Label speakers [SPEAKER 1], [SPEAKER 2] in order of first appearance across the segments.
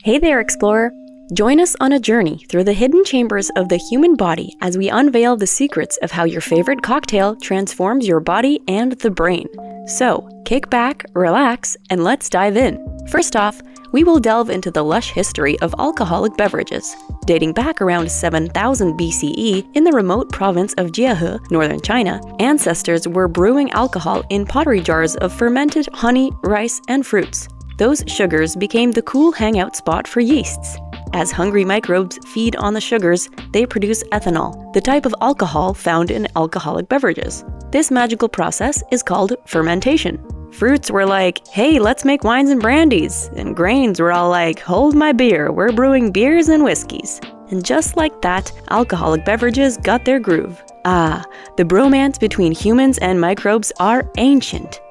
[SPEAKER 1] Hey there, explorer! Join us on a journey through the hidden chambers of the human body as we unveil the secrets of how your favorite cocktail transforms your body and the brain. So, kick back, relax, and let's dive in. First off, we will delve into the lush history of alcoholic beverages. Dating back around 7000 BCE in the remote province of Jiahe, northern China, ancestors were brewing alcohol in pottery jars of fermented honey, rice, and fruits. Those sugars became the cool hangout spot for yeasts. As hungry microbes feed on the sugars, they produce ethanol, the type of alcohol found in alcoholic beverages. This magical process is called fermentation. Fruits were like, hey, let's make wines and brandies. And grains were all like, hold my beer, we're brewing beers and whiskeys. And just like that, alcoholic beverages got their groove. The bromance between humans and microbes are ancient.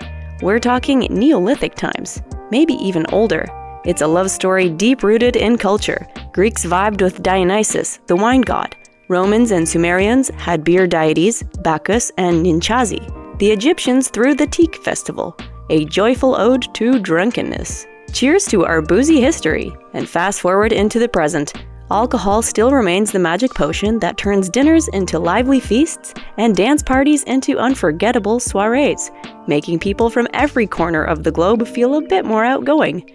[SPEAKER 1] We're talking Neolithic times, maybe even older. It's a love story deep-rooted in culture. Greeks vibed with Dionysus, the wine god. Romans and Sumerians had beer deities, Bacchus and Ninchazi. The Egyptians threw the Teak Festival, a joyful ode to drunkenness. Cheers to our boozy history, and fast forward into the present. Alcohol still remains the magic potion that turns dinners into lively feasts and dance parties into unforgettable soirees, making people from every corner of the globe feel a bit more outgoing.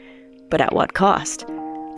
[SPEAKER 1] But at what cost?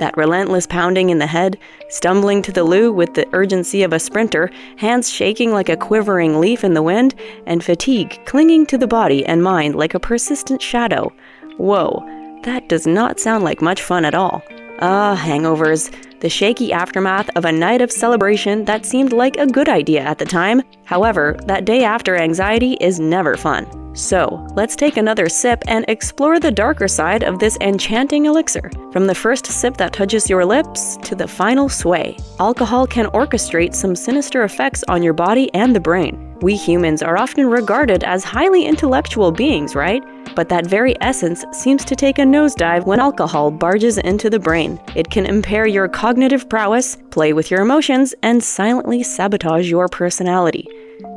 [SPEAKER 1] That relentless pounding in the head, stumbling to the loo with the urgency of a sprinter, hands shaking like a quivering leaf in the wind, and fatigue clinging to the body and mind like a persistent shadow. Whoa, that does not sound like much fun at all. Hangovers. The shaky aftermath of a night of celebration that seemed like a good idea at the time. However, that day after anxiety is never fun. So, let's take another sip and explore the darker side of this enchanting elixir. From the first sip that touches your lips to the final sway, alcohol can orchestrate some sinister effects on your body and the brain. We humans are often regarded as highly intellectual beings, right? But that very essence seems to take a nosedive when alcohol barges into the brain. It can impair your cognitive prowess, play with your emotions, and silently sabotage your personality.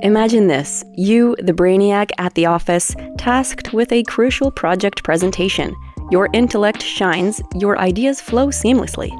[SPEAKER 1] Imagine this, you, the brainiac at the office, tasked with a crucial project presentation. Your intellect shines, your ideas flow seamlessly.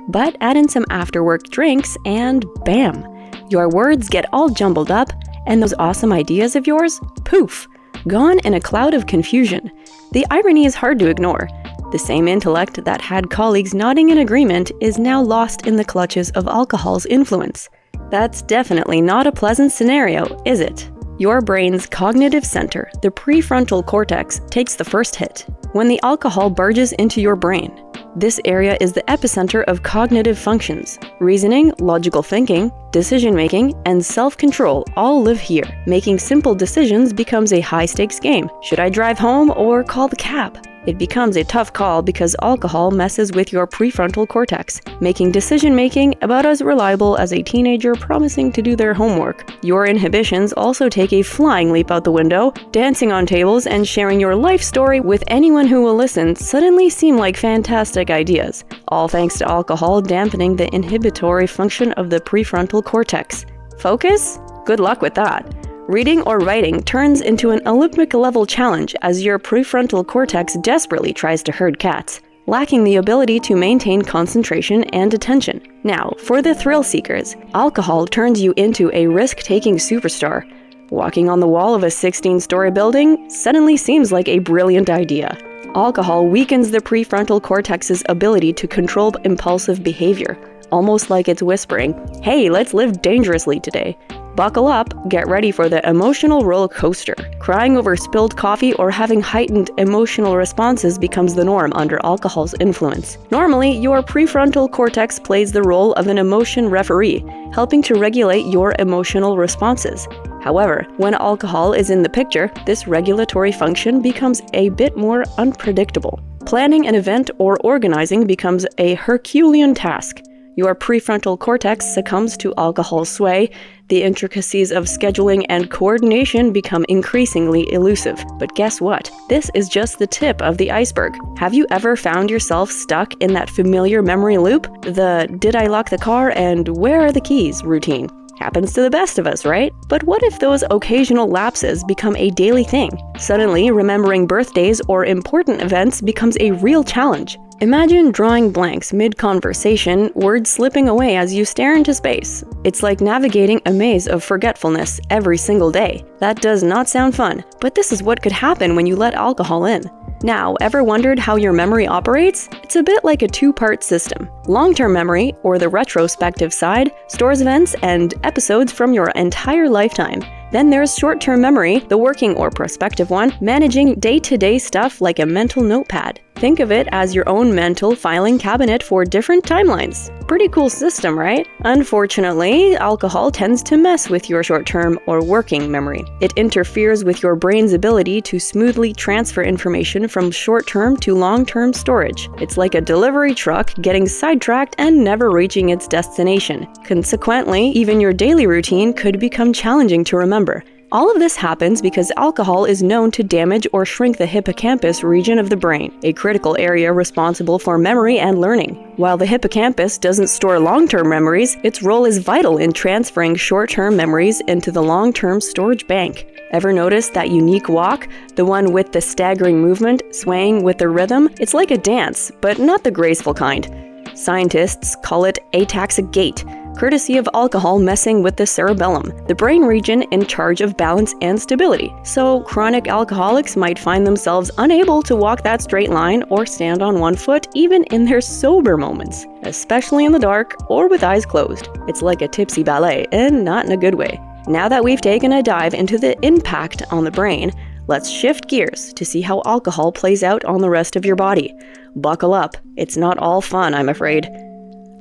[SPEAKER 1] But add in some after-work drinks and bam! Your words get all jumbled up, and those awesome ideas of yours, poof, gone in a cloud of confusion. The irony is hard to ignore. The same intellect that had colleagues nodding in agreement is now lost in the clutches of alcohol's influence. That's definitely not a pleasant scenario, is it? Your brain's cognitive center, the prefrontal cortex, takes the first hit. When the alcohol barges into your brain, this area is the epicenter of cognitive functions. Reasoning, logical thinking, decision-making, and self-control all live here. Making simple decisions becomes a high-stakes game. Should I drive home or call the cab? It becomes a tough call because alcohol messes with your prefrontal cortex, making decision-making about as reliable as a teenager promising to do their homework. Your inhibitions also take a flying leap out the window. Dancing on tables and sharing your life story with anyone who will listen suddenly seem like fantastic ideas, all thanks to alcohol dampening the inhibitory function of the prefrontal cortex. Focus? Good luck with that. Reading or writing turns into an Olympic-level challenge as your prefrontal cortex desperately tries to herd cats, lacking the ability to maintain concentration and attention. Now, for the thrill seekers, alcohol turns you into a risk-taking superstar. Walking on the wall of a 16-story building suddenly seems like a brilliant idea. Alcohol weakens the prefrontal cortex's ability to control impulsive behavior, almost like it's whispering, hey, let's live dangerously today. Buckle up, get ready for the emotional roller coaster. Crying over spilled coffee or having heightened emotional responses becomes the norm under alcohol's influence. Normally, your prefrontal cortex plays the role of an emotion referee, helping to regulate your emotional responses. However, when alcohol is in the picture, this regulatory function becomes a bit more unpredictable. Planning an event or organizing becomes a Herculean task. Your prefrontal cortex succumbs to alcohol's sway. The intricacies of scheduling and coordination become increasingly elusive. But guess what? This is just the tip of the iceberg. Have you ever found yourself stuck in that familiar memory loop? The "did I lock the car and where are the keys" routine. Happens to the best of us, right? But what if those occasional lapses become a daily thing? Suddenly, remembering birthdays or important events becomes a real challenge. Imagine drawing blanks mid-conversation, words slipping away as you stare into space. It's like navigating a maze of forgetfulness every single day. That does not sound fun, but this is what could happen when you let alcohol in. Now, ever wondered how your memory operates? It's a bit like a two-part system. Long-term memory, or the retrospective side, stores events and episodes from your entire lifetime. Then there's short-term memory, the working or prospective one, managing day-to-day stuff like a mental notepad. Think of it as your own mental filing cabinet for different timelines. Pretty cool system, right? Unfortunately, alcohol tends to mess with your short-term or working memory. It interferes with your brain's ability to smoothly transfer information from short-term to long-term storage. It's like a delivery truck getting sidetracked and never reaching its destination. Consequently, even your daily routine could become challenging to remember. All of this happens because alcohol is known to damage or shrink the hippocampus region of the brain, a critical area responsible for memory and learning. While the hippocampus doesn't store long-term memories, its role is vital in transferring short-term memories into the long-term storage bank. Ever notice that unique walk? The one with the staggering movement, swaying with the rhythm? It's like a dance, but not the graceful kind. Scientists call it ataxic gait, courtesy of alcohol messing with the cerebellum, the brain region in charge of balance and stability. So chronic alcoholics might find themselves unable to walk that straight line or stand on one foot even in their sober moments, especially in the dark or with eyes closed. It's like a tipsy ballet, and not in a good way. Now that we've taken a dive into the impact on the brain, let's shift gears to see how alcohol plays out on the rest of your body. Buckle up, it's not all fun, I'm afraid.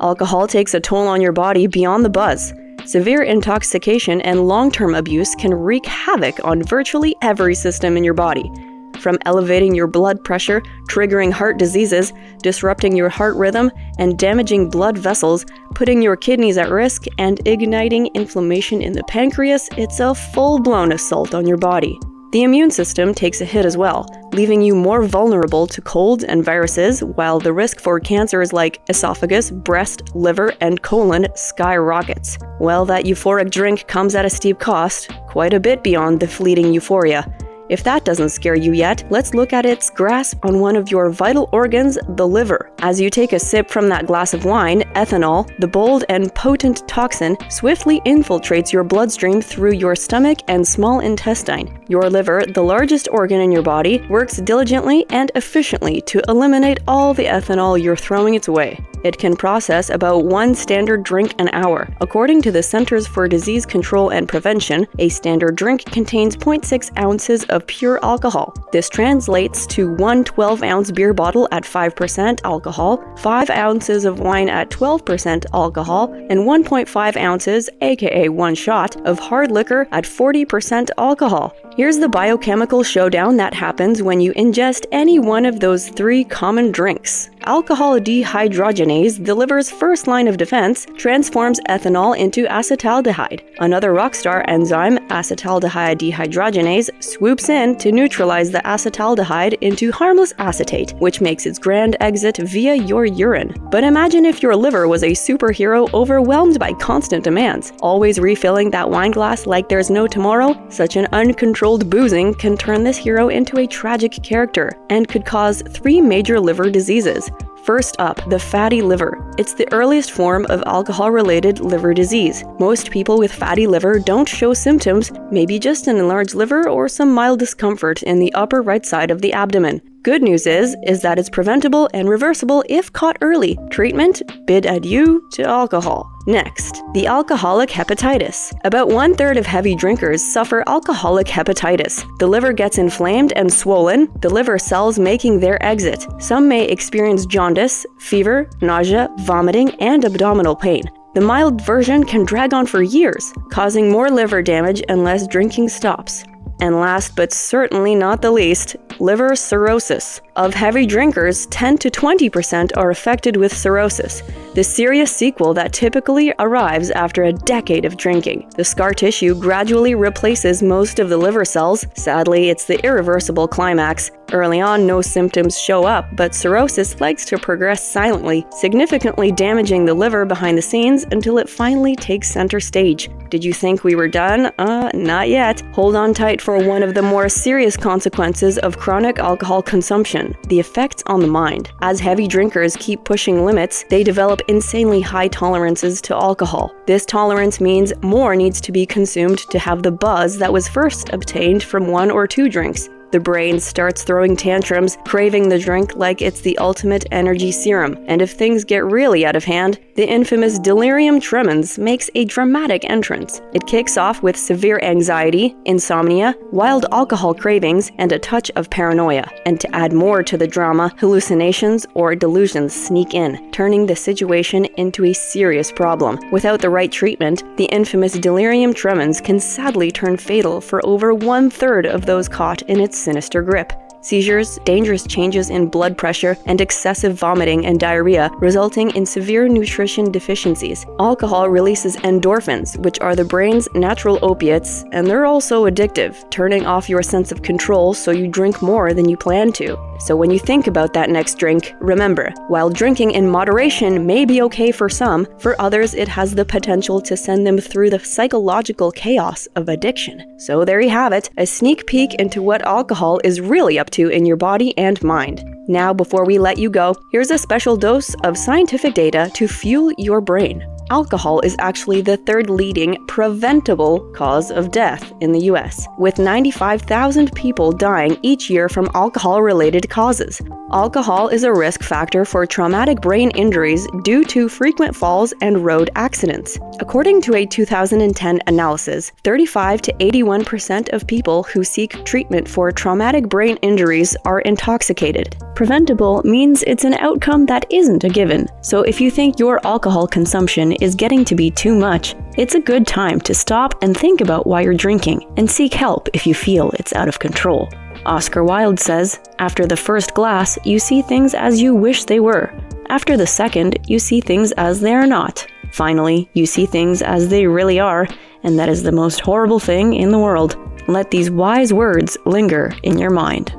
[SPEAKER 1] Alcohol takes a toll on your body beyond the buzz. Severe intoxication and long-term abuse can wreak havoc on virtually every system in your body. From elevating your blood pressure, triggering heart diseases, disrupting your heart rhythm, and damaging blood vessels, putting your kidneys at risk, and igniting inflammation in the pancreas, it's a full-blown assault on your body. The immune system takes a hit as well, leaving you more vulnerable to colds and viruses, while the risk for cancers like esophagus, breast, liver, and colon skyrockets. Well, that euphoric drink comes at a steep cost, quite a bit beyond the fleeting euphoria. If that doesn't scare you yet, let's look at its grasp on one of your vital organs, the liver. As you take a sip from that glass of wine, ethanol, the bold and potent toxin, swiftly infiltrates your bloodstream through your stomach and small intestine. Your liver, the largest organ in your body, works diligently and efficiently to eliminate all the ethanol you're throwing its way. It can process about 1 standard drink an hour. According to the Centers for Disease Control and Prevention, a standard drink contains 0.6 ounces of pure alcohol. This translates to 1 12-ounce beer bottle at 5% alcohol, 5 ounces of wine at 12% alcohol, and 1.5 ounces, aka 1 shot, of hard liquor at 40% alcohol. Here's the biochemical showdown that happens when you ingest any one of those 3 common drinks. Alcohol dehydrogenase, the liver's first line of defense, transforms ethanol into acetaldehyde. Another rockstar enzyme, acetaldehyde dehydrogenase, swoops in to neutralize the acetaldehyde into harmless acetate, which makes its grand exit via your urine. But imagine if your liver was a superhero overwhelmed by constant demands, always refilling that wine glass like there's no tomorrow. Such an uncontrolled boozing can turn this hero into a tragic character and could cause 3 major liver diseases. First up, the fatty liver. It's the earliest form of alcohol-related liver disease. Most people with fatty liver don't show symptoms, maybe just an enlarged liver or some mild discomfort in the upper right side of the abdomen. Good news is that it's preventable and reversible if caught early. Treatment? Bid adieu to alcohol. Next, the alcoholic hepatitis. About 1/3 of heavy drinkers suffer alcoholic hepatitis. The liver gets inflamed and swollen, the liver cells making their exit. Some may experience jaundice, fever, nausea, vomiting, and abdominal pain. The mild version can drag on for years, causing more liver damage unless drinking stops. And last but certainly not the least, liver cirrhosis. Of heavy drinkers, 10 to 20% are affected with cirrhosis, the serious sequel that typically arrives after a decade of drinking. The scar tissue gradually replaces most of the liver cells. Sadly, it's the irreversible climax. Early on, no symptoms show up, but cirrhosis likes to progress silently, significantly damaging the liver behind the scenes until it finally takes center stage. Did you think we were done? Not yet. Hold on tight for one of the more serious consequences of chronic alcohol consumption: the effects on the mind. As heavy drinkers keep pushing limits, they develop insanely high tolerances to alcohol. This tolerance means more needs to be consumed to have the buzz that was first obtained from 1 or 2 drinks. The brain starts throwing tantrums, craving the drink like it's the ultimate energy serum. And if things get really out of hand, the infamous delirium tremens makes a dramatic entrance. It kicks off with severe anxiety, insomnia, wild alcohol cravings, and a touch of paranoia. And to add more to the drama, hallucinations or delusions sneak in, turning the situation into a serious problem. Without the right treatment, the infamous delirium tremens can sadly turn fatal for over 1/3 of those caught in its sinister grip. Seizures, dangerous changes in blood pressure, and excessive vomiting and diarrhea, resulting in severe nutrition deficiencies. Alcohol releases endorphins, which are the brain's natural opiates, and they're also addictive, turning off your sense of control so you drink more than you plan to. So when you think about that next drink, remember, while drinking in moderation may be okay for some, for others it has the potential to send them through the psychological chaos of addiction. So there you have it, a sneak peek into what alcohol is really up to in your body and mind. Now, before we let you go, here's a special dose of scientific data to fuel your brain. Alcohol is actually the 3rd leading preventable cause of death in the US, with 95,000 people dying each year from alcohol-related causes. Alcohol is a risk factor for traumatic brain injuries due to frequent falls and road accidents. According to a 2010 analysis, 35 to 81% of people who seek treatment for traumatic brain injuries are intoxicated. Preventable means it's an outcome that isn't a given, so if you think your alcohol consumption is getting to be too much, it's a good time to stop and think about why you're drinking, and seek help if you feel it's out of control. Oscar Wilde says, "After the first glass, you see things as you wish they were. After the second, you see things as they are not. Finally, you see things as they really are, and that is the most horrible thing in the world." Let these wise words linger in your mind.